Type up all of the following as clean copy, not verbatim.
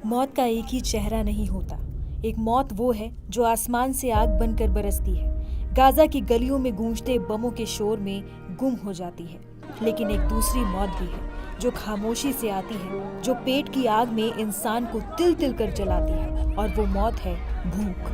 मौत का एक ही चेहरा नहीं होता। एक मौत वो है जो आसमान से आग बनकर बरसती है, गाजा की गलियों में गूंजते बमों के शोर में गुम हो जाती है। लेकिन एक दूसरी मौत भी है जो खामोशी से आती है, जो पेट की आग में इंसान को तिल तिल कर जलाती है, और वो मौत है भूख।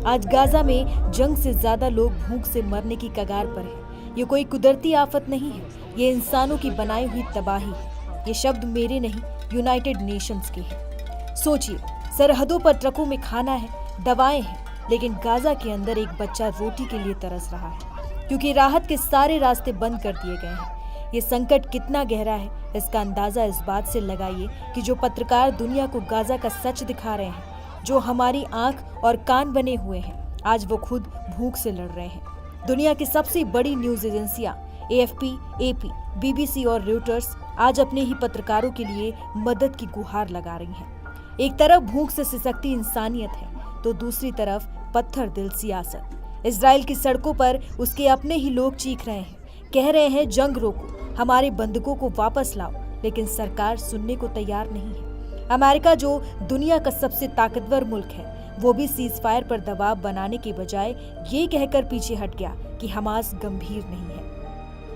आज गाजा में जंग से ज्यादा लोग भूख से मरने की कगार पर हैं। ये कोई कुदरती आफत नहीं है, ये इंसानों की बनाई हुई तबाही है। ये शब्द मेरे नहीं, यूनाइटेड नेशंस के हैं। सोचिए, सरहदों पर ट्रकों में खाना है, दवाएं हैं, लेकिन गाजा के अंदर एक बच्चा रोटी के लिए तरस रहा है, क्योंकि राहत के सारे रास्ते बंद कर दिए गए हैं। ये संकट कितना गहरा है, इसका अंदाजा इस बात से लगाइए कि जो पत्रकार दुनिया को गाजा का सच दिखा रहे हैं, जो हमारी आंख और कान बने हुए हैं, आज वो खुद भूख से लड़ रहे हैं। दुनिया की सबसे बड़ी न्यूज एजेंसियां AFP, AP, BBC और रॉयटर्स आज अपने ही पत्रकारों के लिए मदद की गुहार लगा रही हैं। एक तरफ भूख से सिसकती इंसानियत है, तो दूसरी तरफ पत्थर दिल सियासत। इजराइल की सड़कों पर उसके अपने ही लोग चीख रहे हैं, कह रहे हैं जंग रोको, हमारे बंधकों को वापस लाओ, लेकिन सरकार सुनने को तैयार नहीं है। अमेरिका, जो दुनिया का सबसे ताकतवर मुल्क है, वो भी सीज फायर पर दबाव बनाने के बजाय ये कहकर पीछे हट गया कि हमास गंभीर नहीं है।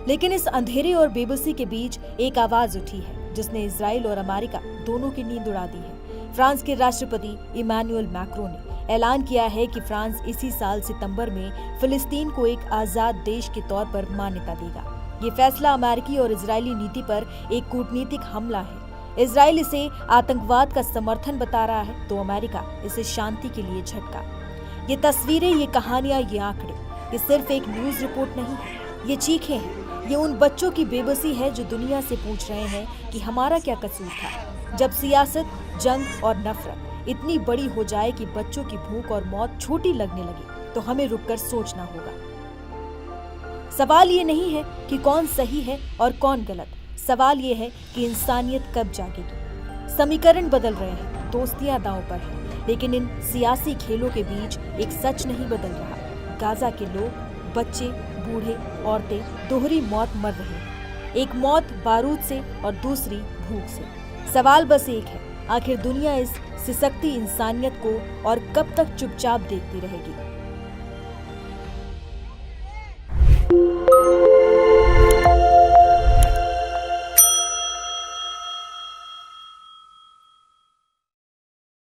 लेकिन इस अंधेरे और बेबसी के बीच एक आवाज उठी है जिसने इजराइल और अमेरिका दोनों की नींद उड़ा दी है। फ्रांस के राष्ट्रपति इमैनुअल मैक्रों ने ऐलान किया है कि फ्रांस इसी साल सितंबर में फिलिस्तीन को एक आजाद देश के तौर पर मान्यता देगा। ये फैसला अमेरिकी और इजरायली नीति पर एक कूटनीतिक हमला है। इजराइल इसे आतंकवाद का समर्थन बता रहा है, तो अमेरिका इसे शांति के लिए झटका। ये तस्वीरें, ये कहानियां, ये आंकड़े, ये सिर्फ एक न्यूज रिपोर्ट नहीं है, ये चीखें हैं। ये उन बच्चों की बेबसी है जो दुनिया से पूछ रहे हैं कि हमारा क्या कसूर था। जब सियासत, जंग और नफरत इतनी बड़ी हो जाए कि बच्चों की भूख और मौत छोटी लगने लगे, तो हमें रुककर सोचना होगा। सवाल ये नहीं है कि कौन सही है और कौन गलत, सवाल ये है कि इंसानियत कब जागेगी। समीकरण बदल रहे हैं, दोस्तियां दांव पर हैं, लेकिन इन सियासी खेलों के बीच एक सच नहीं बदल रहा। गाजा के लोग, बच्चे, बूढ़े, औरतें दोहरी मौत मर रहे हैं। एक मौत बारूद से और दूसरी भूख से। सवाल बस एक है, आखिर दुनिया इस सिसकती इंसानियत को और कब तक चुपचाप देखती रहेगी।